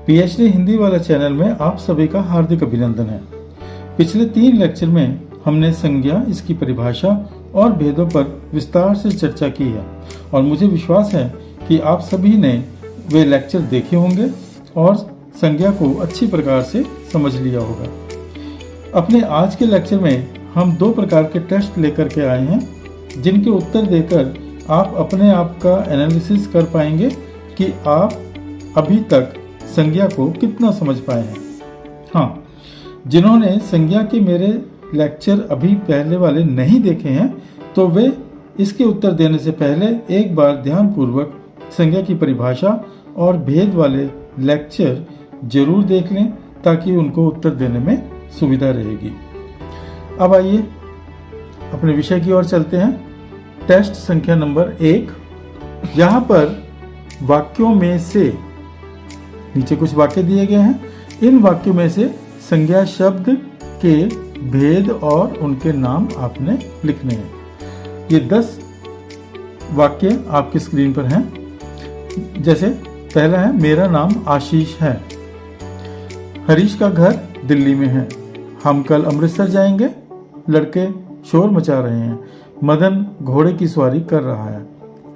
PhD Hindi वाला channel में आप सभी का हार्दिक अभिनंदन है। पिछले 3 लेक्चर में हमने संज्ञा, इसकी परिभाषा और भेदों पर विस्तार से चर्चा की है और मुझे विश्वास है कि आप सभी ने वे लेक्चर देखे होंगे और संज्ञा को अच्छी प्रकार से समझ लिया होगा। अपने आज के लेक्चर में हम 2 प्रकार के टेस्ट लेकर के आए हैं, जिनके उत्तर देकर आप अपने आप का एनालिसिस कर पाएंगे कि आप अभी तक संज्ञा को कितना समझ पाए हैं। हाँ, जिन्होंने संज्ञा के मेरे लेक्चर अभी पहले वाले नहीं देखे हैं तो वे इसके उत्तर देने से पहले एक बार ध्यानपूर्वक संज्ञा की परिभाषा और भेद वाले लेक्चर जरूर देख लें ताकि उनको उत्तर देने में सुविधा रहेगी। अब आइए अपने विषय की ओर चलते हैं। टेस्ट संख्या नंबर 1। यहाँ पर वाक्यों में से नीचे कुछ वाक्य दिए गए हैं। इन वाक्यों में से संज्ञा शब्द के भेद और उनके नाम आपने लिखने हैं। ये 10 वाक्य आपकी स्क्रीन पर हैं। जैसे पहला है, मेरा नाम आशीष है। हरीश का घर दिल्ली में है। हम कल अमृतसर जाएंगे। लड़के शोर मचा रहे हैं। मदन घोड़े की सवारी कर रहा है।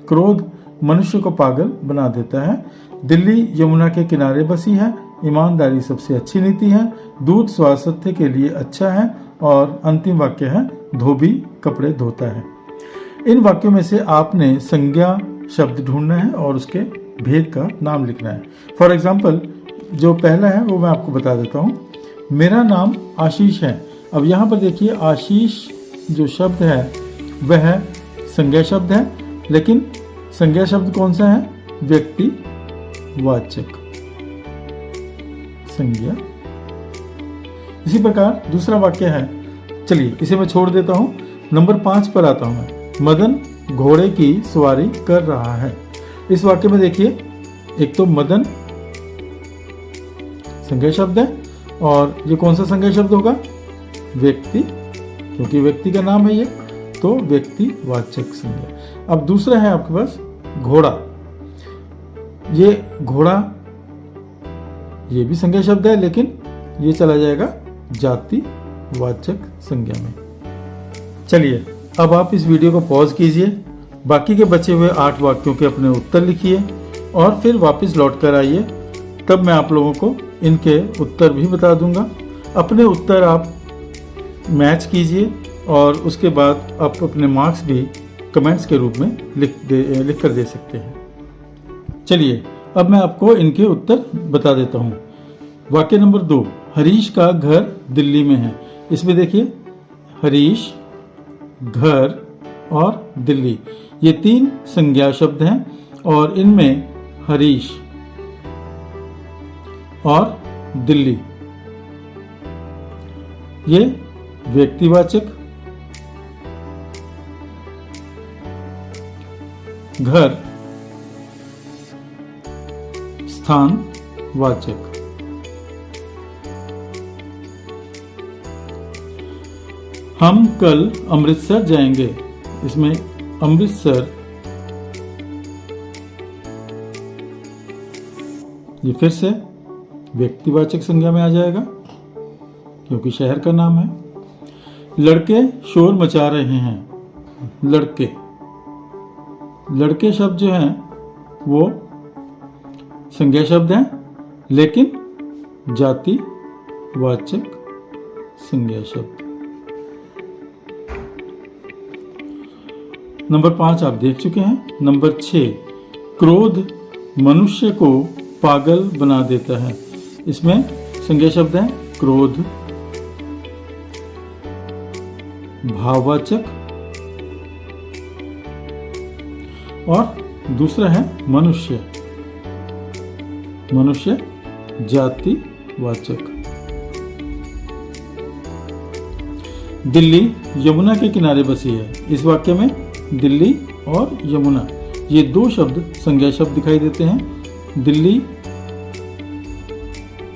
क्रोध मनुष्य को पागल बना देता है। दिल्ली यमुना के किनारे बसी है। ईमानदारी सबसे अच्छी नीति है। दूध स्वास्थ्य के लिए अच्छा है। और अंतिम वाक्य है, धोबी कपड़े धोता है। इन वाक्यों में से आपने संज्ञा शब्द ढूंढना है और उसके भेद का नाम लिखना है। फॉर एग्जाम्पल, जो पहला है वो मैं आपको बता देता हूँ। मेरा नाम आशीष है। अब यहाँ पर देखिए, आशीष जो शब्द है वह संज्ञा शब्द है, लेकिन संज्ञा शब्द कौन सा है? व्यक्तिवाचक संज्ञा। इसी प्रकार दूसरा वाक्य है, चलिए इसे मैं छोड़ देता हूं। नंबर 5 पर आता हूं मैं। मदन घोड़े की सवारी कर रहा है। इस वाक्य में देखिए, एक तो मदन संज्ञा शब्द है और ये कौन सा संज्ञा शब्द होगा? व्यक्ति, क्योंकि व्यक्ति का नाम है ये, तो व्यक्तिवाचक संज्ञा। अब दूसरा है आपके पास घोड़ा। ये घोड़ा, ये भी संज्ञा शब्द है, लेकिन ये चला जाएगा जातिवाचक संज्ञा में। चलिए अब आप इस वीडियो को पॉज कीजिए, बाकी के बचे हुए 8 वाक्यों के अपने उत्तर लिखिए और फिर वापस लौट कर आइए। तब मैं आप लोगों को इनके उत्तर भी बता दूंगा। अपने उत्तर आप मैच कीजिए और उसके बाद आप अपने मार्क्स भी कमेंट्स के रूप में लिख कर दे सकते हैं। चलिए अब मैं आपको इनके उत्तर बता देता हूँ। वाक्य नंबर 2, हरीश का घर दिल्ली में है। इसमें देखिए, हरीश, घर और दिल्ली, ये 3 संज्ञा शब्द हैं और इनमें हरीश और दिल्ली ये व्यक्तिवाचक, घर स्थानवाचक। हम कल अमृतसर जाएंगे। इसमें अमृतसर ये फिर से व्यक्तिवाचक संज्ञा में आ जाएगा क्योंकि शहर का नाम है। लड़के शोर मचा रहे हैं। लड़के, लड़के शब्द जो हैं वो संज्ञा शब्द हैं, लेकिन जातिवाचक संज्ञा शब्द। नंबर 5 आप देख चुके हैं। नंबर 6, क्रोध मनुष्य को पागल बना देता है। इसमें संज्ञा शब्द है क्रोध, भाववाचक और दूसरा है मनुष्य, मनुष्य जातिवाचक। दिल्ली यमुना के किनारे बसी है। इस वाक्य में दिल्ली और यमुना ये 2 शब्द संज्ञा शब्द दिखाई देते हैं। दिल्ली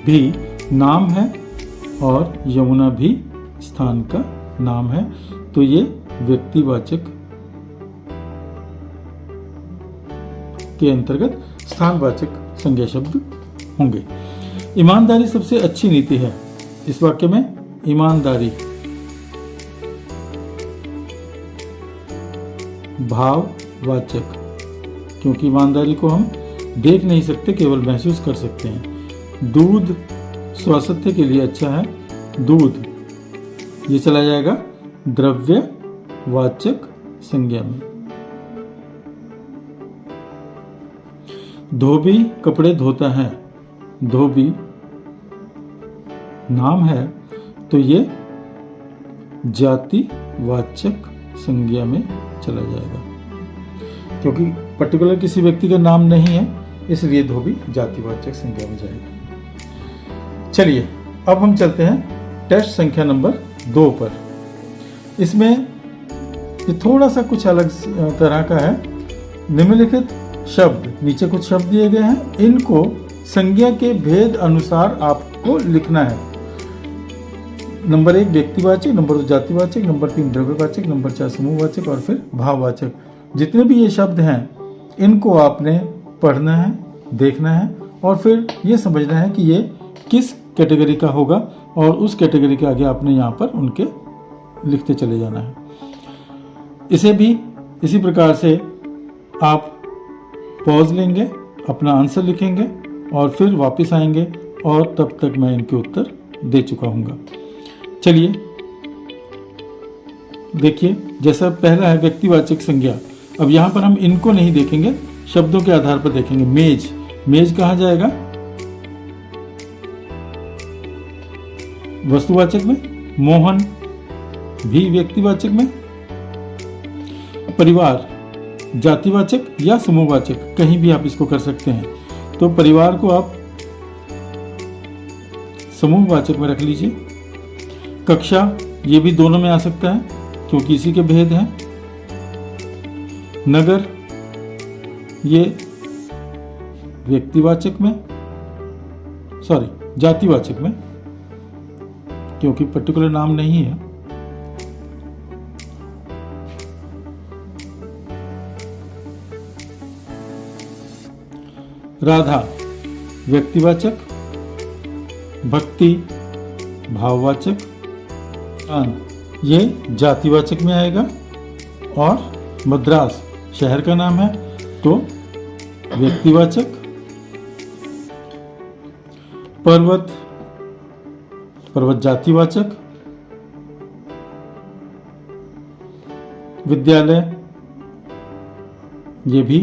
भी नाम है और यमुना भी स्थान का नाम है, तो ये व्यक्तिवाचक के अंतर्गत स्थानवाचक संज्ञा शब्द होंगे। ईमानदारी सबसे अच्छी नीति है। इस वाक्य में ईमानदारी भाववाचक, क्योंकि ईमानदारी को हम देख नहीं सकते, केवल महसूस कर सकते हैं। दूध स्वास्थ्य के लिए अच्छा है, दूध, ये चला जाएगा द्रव्यवाचक संज्ञा में। धोबी कपड़े धोता है, धोबी नाम है तो ये जातिवाचक संज्ञा में चला जाएगा, क्योंकि पर्टिकुलर किसी व्यक्ति का नाम नहीं है, इसलिए धोबी जातिवाचक संज्ञा में जाएगा। चलिए अब हम चलते हैं टेस्ट संख्या नंबर 2 पर। इसमें ये थोड़ा सा कुछ अलग तरह का है। निम्नलिखित शब्द, नीचे कुछ शब्द दिए गए हैं, इनको संज्ञा के भेद अनुसार आपको लिखना है। नंबर 1 व्यक्तिवाचक, नंबर 2 जातिवाचक, नंबर 3 द्रव्यवाचक, नंबर 4 समूहवाचक और फिर भाववाचक। जितने भी ये शब्द हैं इनको आपने पढ़ना है, देखना है और फिर ये समझना है कि ये किस कैटेगरी का होगा और उस कैटेगरी के आगे आपने यहाँ पर उनके लिखते चले जाना है। इसे भी इसी प्रकार से आप पॉज लेंगे, अपना आंसर लिखेंगे और फिर वापस आएंगे और तब तक मैं इनके उत्तर दे चुका हूँगा। चलिए देखिए, जैसा पहला है व्यक्तिवाचक संज्ञा। अब यहाँ पर हम इनको नहीं देखेंगे, शब्दों के आधार पर देखेंगे। मेज, मेज कहाँ जाएगा? वस्तुवाचक में। मोहन भी व्यक्तिवाचक में। परिवार जातिवाचक या समूहवाचक, कहीं भी आप इसको कर सकते हैं। तो परिवार को आप समूहवाचक में रख लीजिए। कक्षा, ये भी दोनों में आ सकता है क्योंकि इसी के भेद हैं। नगर, ये व्यक्तिवाचक में, जातिवाचक में, क्योंकि पर्टिकुलर नाम नहीं है। राधा व्यक्तिवाचक, भक्ति भाववाचक, ये जातिवाचक में आएगा और मद्रास शहर का नाम है तो व्यक्तिवाचक। पर्वत, पर्वत जातिवाचक। विद्यालय, ये भी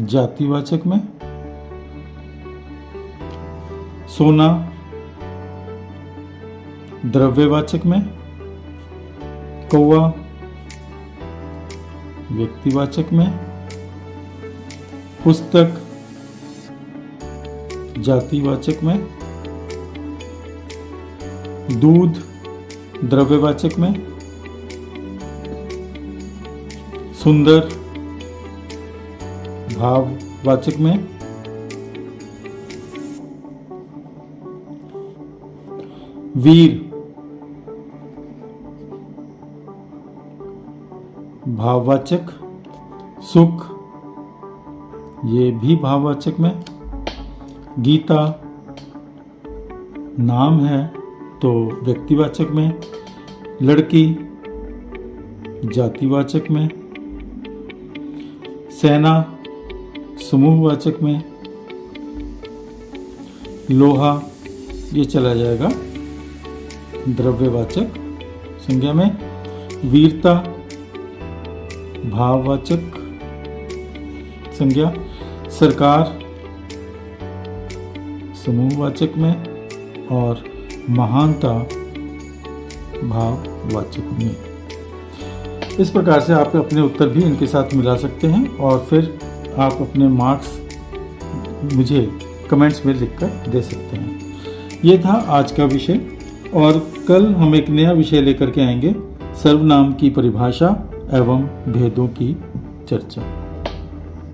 जातिवाचक में। सोना द्रव्यवाचक में। कौवा व्यक्तिवाचक में। पुस्तक जातिवाचक में। दूध द्रव्यवाचक में। सुंदर भाववाचक में। वीर भाववाचक। सुख, ये भी भाववाचक में। गीता नाम है तो व्यक्तिवाचक में। लड़की जातिवाचक में। सेना समूहवाचक में। लोहा, ये चला जाएगा द्रव्यवाचक संज्ञा में। वीरता भाववाचक संज्ञा। सरकार समूहवाचक में और महानता भाववाचक में। इस प्रकार से आप अपने उत्तर भी इनके साथ मिला सकते हैं और फिर आप अपने मार्क्स मुझे कमेंट्स में लिखकर दे सकते हैं। ये था आज का विषय और कल हम एक नया विषय लेकर के आएंगे, सर्वनाम की परिभाषा एवं भेदों की चर्चा।